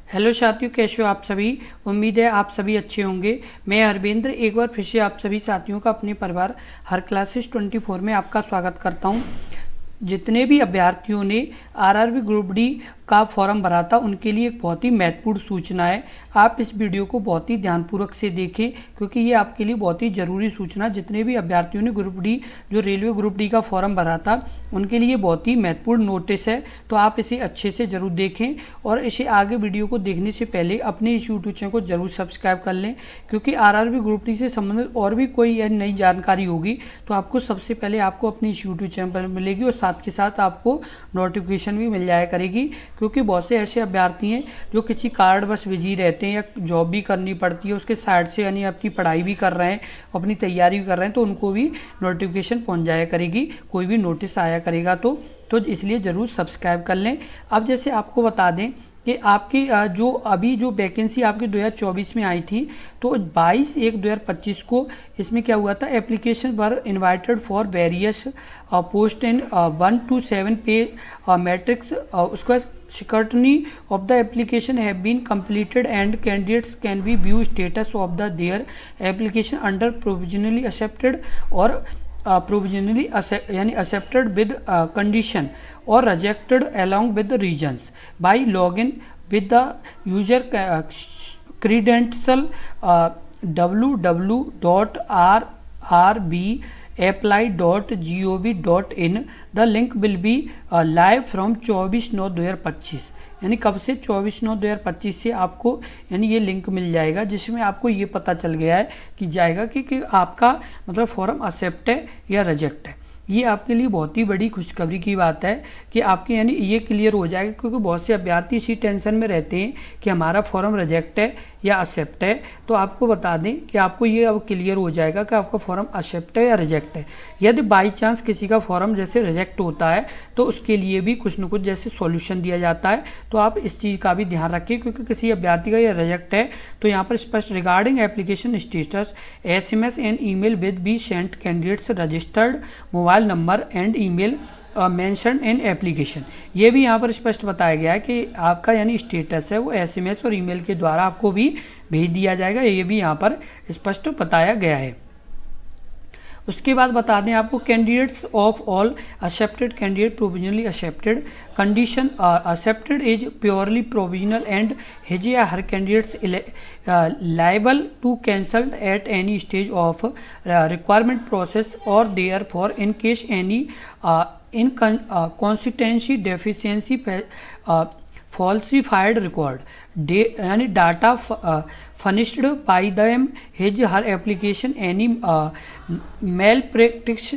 Hello साथियों, कैसे हो आप सभी। उम्मीद है आप सभी अच्छे होंगे। मैं अरविंद्र एक बार फिर से आप सभी साथियों का अपने परिवार हर क्लासेस 24 में आपका स्वागत करता हूं। जितने भी अभ्यर्थियों ने आरआरबी ग्रुप डी का फॉर्म भरा था उनके लिए एक बहुत ही महत्वपूर्ण सूचना है। आप इस वीडियो को बहुत ही ध्यानपूर्वक से देखें क्योंकि ये आपके लिए बहुत ही ज़रूरी सूचना। जितने भी अभ्यर्थियों ने ग्रुप डी जो रेलवे ग्रुप डी का फॉर्म भरा था उनके लिए बहुत ही महत्वपूर्ण नोटिस है, तो आप इसे अच्छे से ज़रूर देखें और इसे आगे वीडियो को देखने से पहले अपने इस यूट्यूब चैनल को जरूर सब्सक्राइब कर लें क्योंकि आरआरबी ग्रुप डी से संबंधित और भी कोई नई जानकारी होगी तो आपको सबसे पहले आपको अपनी इस यूट्यूब चैनल पर मिलेगी और साथ के साथ आपको नोटिफिकेशन भी मिल जाया करेगी। क्योंकि बहुत से ऐसे अभ्यर्थी हैं जो किसी कारणवश बिजी रहते हैं या जॉब भी करनी पड़ती है, उसके साइड से यानी अपनी पढ़ाई भी कर रहे हैं, अपनी तैयारी भी कर रहे हैं, तो उनको भी नोटिफिकेशन पहुंच जाया करेगी, कोई भी नोटिस आया करेगा तो इसलिए ज़रूर सब्सक्राइब कर लें। अब जैसे आपको बता दें कि आपकी जो अभी जो वैकेंसी आपकी 2024 में आई थी तो 22/1/2025 को इसमें क्या हुआ था, application were invited for various post in 1 to 7 पे मैट्रिक्स। उसके बाद scrutiny of the application have been completed and candidates can be view status of their application under provisionally accepted or provisionally यानी accepted with condition or rejected along with the reasons by login with the user credential www.rrbapply.gov.in. The link will be live from 24/9/2025 यानी कब से 24/9/2025 से आपको यानी ये link मिल जाएगा जिसमें आपको ये पता चल गया है कि जाएगा कि आपका मतलब फॉर्म एक्सेप्ट है या रिजेक्ट है। ये आपके लिए बहुत ही बड़ी खुशखबरी की बात है कि आपके यानी ये क्लियर हो जाएगा क्योंकि बहुत से अभ्यर्थी इसी टेंशन में रहते हैं कि हमारा फॉर्म रिजेक्ट है या एक्सेप्ट है। तो आपको बता दें कि आपको ये अब क्लियर हो जाएगा कि आपका फॉर्म एक्सेप्ट है या रिजेक्ट है। यदि बाई चांस किसी का फॉर्म जैसे रिजेक्ट होता है तो उसके लिए भी कुछ न कुछ जैसे सॉल्यूशन दिया जाता है, तो आप इस चीज़ का भी ध्यान रखें क्योंकि किसी अभ्यर्थी का ये रिजेक्ट है तो यहाँ पर स्पष्ट regarding application status SMS and email with be sent candidates registered mobile number and email mention in application. ये भी यहाँ पर स्पष्ट बताया गया है कि आपका यानी स्टेटस है वो SMS और ईमेल के द्वारा आपको भी भेज दिया जाएगा, ये भी यहाँ पर स्पष्ट बताया गया है। उसके बाद बता दें आपको candidates of all accepted candidate provisionally accepted condition accepted is purely provisional and his या her candidates liable to cancelled at any stage of requirement process और therefore in case any inconsistency deficiency falsified record यानी data furnished by them his her application any malpractice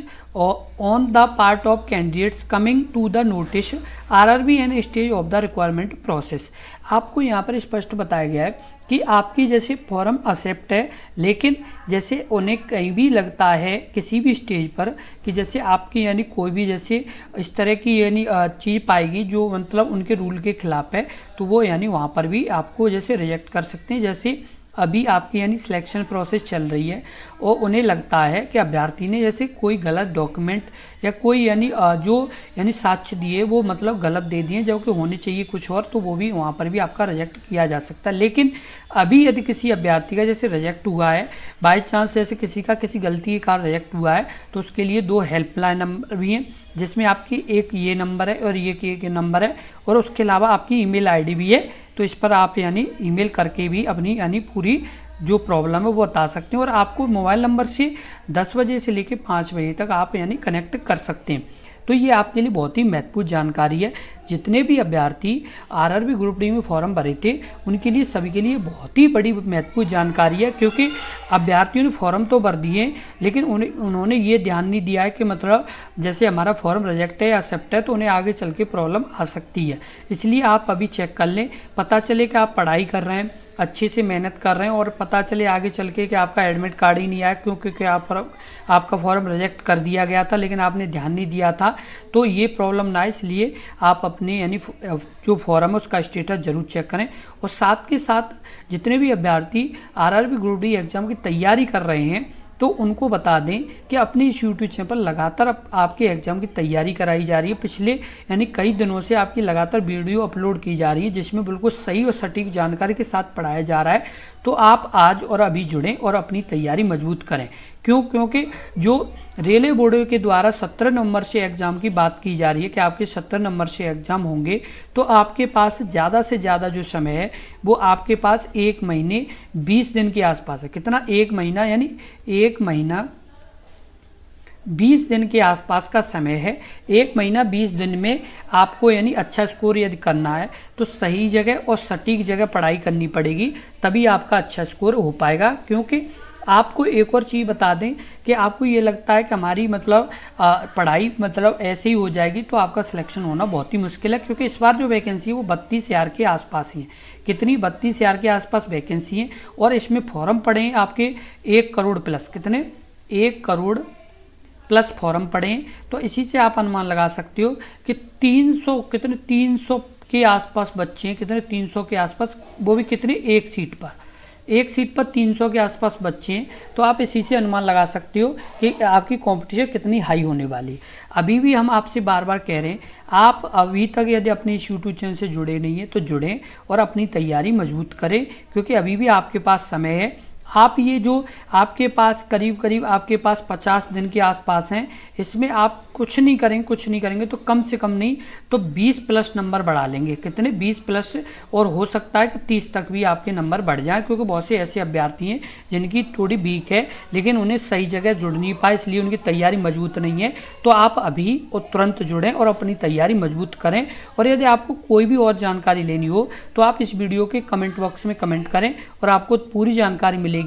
on the part of candidates coming to the notice RRB and stage of the requirement process। आपको यहाँ पर स्पष्ट बताया गया है कि आपकी जैसे फॉर्म एक्सेप्ट है लेकिन जैसे उन्हें कहीं भी लगता है किसी भी स्टेज पर कि जैसे आपकी यानी कोई भी जैसे इस तरह की यानी चीज़ पाएगी जो मतलब उनके रूल के खिलाफ है तो वो यानी वहाँ पर भी आपको जैसे रिजेक्ट कर सकते हैं। जैसे अभी आपकी यानी सिलेक्शन प्रोसेस चल रही है और उन्हें लगता है कि अभ्यर्थी ने जैसे कोई गलत डॉक्यूमेंट या कोई यानी जो यानी साक्ष्य दिए वो मतलब गलत दे दिए जबकि होने चाहिए कुछ और, तो वो भी वहाँ पर भी आपका रिजेक्ट किया जा सकता है। लेकिन अभी यदि किसी अभ्यर्थी का जैसे रिजेक्ट हुआ है बाई चांस जैसे किसी का किसी गलती के कारण रिजेक्ट हुआ है तो उसके लिए 2 हेल्पलाइन नंबर भी हैं जिसमें आपकी एक ये नंबर है और एक नंबर है और उसके अलावा आपकी ईमेल आईडी भी है, तो इस पर आप यानी ईमेल करके भी अपनी यानी पूरी जो प्रॉब्लम है वो बता सकते हैं और आपको मोबाइल नंबर से 10 बजे से लेकर 5 बजे तक आप यानी कनेक्ट कर सकते हैं। तो ये आपके लिए बहुत ही महत्वपूर्ण जानकारी है। जितने भी अभ्यर्थी आरआरबी ग्रुप डी में फॉर्म भरे थे उनके लिए सभी के लिए बहुत ही बड़ी महत्वपूर्ण जानकारी है क्योंकि अभ्यर्थियों ने फॉर्म तो भर दिए लेकिन उन्होंने ये ध्यान नहीं दिया है कि मतलब जैसे हमारा फॉर्म रिजेक्ट है या एक्सेप्ट है तो उन्हें आगे चल के प्रॉब्लम आ सकती है। इसलिए आप अभी चेक कर लें, पता चले कि आप पढ़ाई कर रहे हैं, अच्छे से मेहनत कर रहे हैं और पता चले आगे चल के कि आपका एडमिट कार्ड ही नहीं आया क्योंकि आपका फॉर्म रिजेक्ट कर दिया गया था लेकिन आपने ध्यान नहीं दिया था, तो ये प्रॉब्लम ना, इसलिए आप अपने यानी जो फॉर्म है उसका स्टेटस जरूर चेक करें। और साथ के साथ जितने भी अभ्यर्थी आरआरबी ग्रुप डी एग्जाम की तैयारी कर रहे हैं तो उनको बता दें कि अपने इस यूट्यूब चैनल पर लगातार आपके एग्ज़ाम की तैयारी कराई जा रही है। पिछले यानी कई दिनों से आपकी लगातार वीडियो अपलोड की जा रही है, जिसमें बिल्कुल सही और सटीक जानकारी के साथ पढ़ाया जा रहा है। तो आप आज और अभी जुड़ें और अपनी तैयारी मजबूत करें। क्योंकि जो रेलवे बोर्ड के द्वारा 17 नवंबर से एग्ज़ाम की बात की जा रही है कि आपके 17 नवंबर से एग्ज़ाम होंगे, तो आपके पास ज़्यादा से ज़्यादा जो समय है वो आपके पास 1 महीने 20 दिन के आसपास है। कितना? 1 महीना, यानी 1 महीना 20 दिन के आसपास का समय है। 1 महीना 20 दिन में आपको यानी अच्छा स्कोर यदि करना है तो सही जगह और सटीक जगह पढ़ाई करनी पड़ेगी, तभी आपका अच्छा स्कोर हो पाएगा। क्योंकि आपको एक और चीज़ बता दें कि आपको ये लगता है कि हमारी मतलब पढ़ाई मतलब ऐसे ही हो जाएगी, तो आपका सिलेक्शन होना बहुत ही मुश्किल है। क्योंकि इस बार जो वैकेंसी है वो 32,000 के आसपास ही है। कितनी? 32,000 के आसपास वैकेंसी है, और इसमें फॉर्म पड़े हैं आपके 1 करोड़ प्लस। कितने? 1 करोड़ प्लस फॉर्म पड़े हैं। तो इसी से आप अनुमान लगा सकते हो कि 300 के आसपास बच्चे हैं। कितने? 300 के आसपास, वो भी कितने? एक सीट पर 300 के आसपास बच्चे हैं। तो आप इसी से अनुमान लगा सकते हो कि आपकी कंपटीशन कितनी हाई होने वाली है। अभी भी हम आपसे बार बार कह रहे हैं, आप अभी तक यदि अपने इस यूट्यूब चैनल से जुड़े नहीं हैं तो जुड़ें और अपनी तैयारी मजबूत करें, क्योंकि अभी भी आपके पास समय है। आप ये जो आपके पास करीब आपके पास 50 दिन के आसपास हैं, इसमें आप कुछ नहीं करेंगे तो कम से कम नहीं तो 20 प्लस नंबर बढ़ा लेंगे। कितने? 20 प्लस, और हो सकता है कि 30 तक भी आपके नंबर बढ़ जाए। क्योंकि बहुत से ऐसे अभ्यर्थी हैं जिनकी थोड़ी वीक है, लेकिन उन्हें सही जगह जुड़ नहीं पाए, इसलिए उनकी तैयारी मजबूत नहीं है। तो आप अभी और तुरंत जुड़ें और अपनी तैयारी मजबूत करें। और यदि आपको कोई भी और जानकारी लेनी हो तो आप इस वीडियो के कमेंट बॉक्स में कमेंट करें और आपको पूरी जानकारी मिलेगी।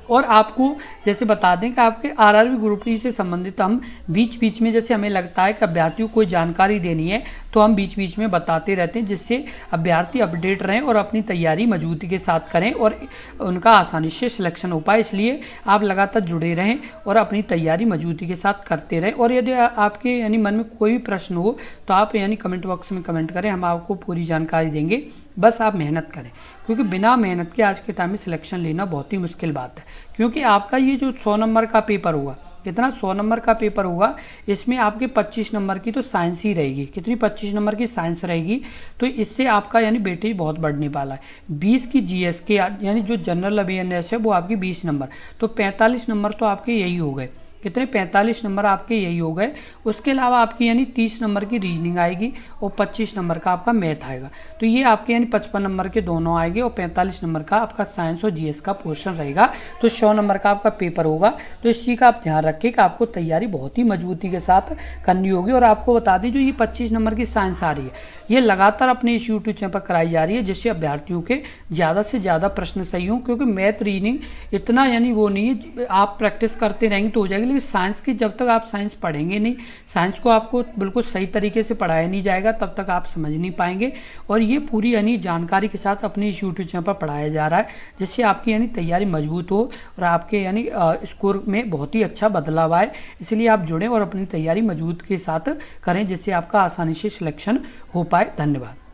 और आपको जैसे बता दें कि आपके आरआरबी ग्रुप डी से संबंधित हम बीच में जैसे हमें लगता है कि अभ्यर्थियों को कोई जानकारी देनी है तो हम बीच में बताते रहते हैं, जिससे अभ्यर्थी अपडेट रहें और अपनी तैयारी मजबूती के साथ करें और उनका आसानी से सिलेक्शन हो पाए। इसलिए आप लगातार जुड़े रहें और अपनी तैयारी मजबूती के साथ करते रहें। और यदि आपके यानी मन में कोई भी प्रश्न हो तो आप यानी कमेंट बॉक्स में कमेंट करें, हम आपको पूरी जानकारी देंगे। बस आप मेहनत करें, क्योंकि बिना मेहनत के आज के टाइम में सिलेक्शन लेना बहुत ही मुश्किल बात है। क्योंकि आपका ये जो 100 नंबर का पेपर होगा, कितना? 100 नंबर का पेपर होगा, इसमें आपके 25 नंबर की तो साइंस ही रहेगी। कितनी? 25 नंबर की साइंस रहेगी। तो इससे आपका यानी वेटेज बहुत बढ़ने वाला है। 20 की जीएस के यानी जो जनरल अवेयरनेस है वो आपकी 20 नंबर, तो 45 नंबर तो आपके यही हो गए। कितने? 45 नंबर आपके यही हो गए। उसके अलावा आपकी यानी 30 नंबर की रीजनिंग आएगी और 25 नंबर का आपका मैथ आएगा। तो ये आपके यानी 55 नंबर के दोनों आएंगे और 45 नंबर का आपका साइंस और जीएस का पोर्शन रहेगा। तो 100 नंबर का आपका पेपर होगा। तो इस चीज़ का आप ध्यान रखें कि आपको तैयारी बहुत ही मजबूती के साथ करनी होगी। और आपको बता दें, जो ये 25 नंबर की साइंस आ रही है, ये लगातार अपने इस यूट्यूब चैनल पर कराई जा रही है, जिससे अभ्यर्थियों के ज़्यादा से ज़्यादा प्रश्न सही हों। क्योंकि मैथ रीजनिंग इतना यानी वो नहीं है, आप प्रैक्टिस करते रहेंगे तो हो जाएगी। लेकिन साइंस की जब तक आप साइंस पढ़ेंगे नहीं, साइंस को आपको बिल्कुल सही तरीके से पढ़ाया नहीं जाएगा, तब तक आप समझ नहीं पाएंगे। और ये पूरी यानी जानकारी के साथ अपने इस यूट्यूब चैनल पर पढ़ाया जा रहा है, जिससे आपकी यानी तैयारी मजबूत हो और आपके यानी स्कोर में बहुत ही अच्छा बदलाव आए। इसलिए आप जुड़ें और अपनी तैयारी मजबूत के साथ करें, जिससे आपका आसानी से सिलेक्शन हो पाए। धन्यवाद।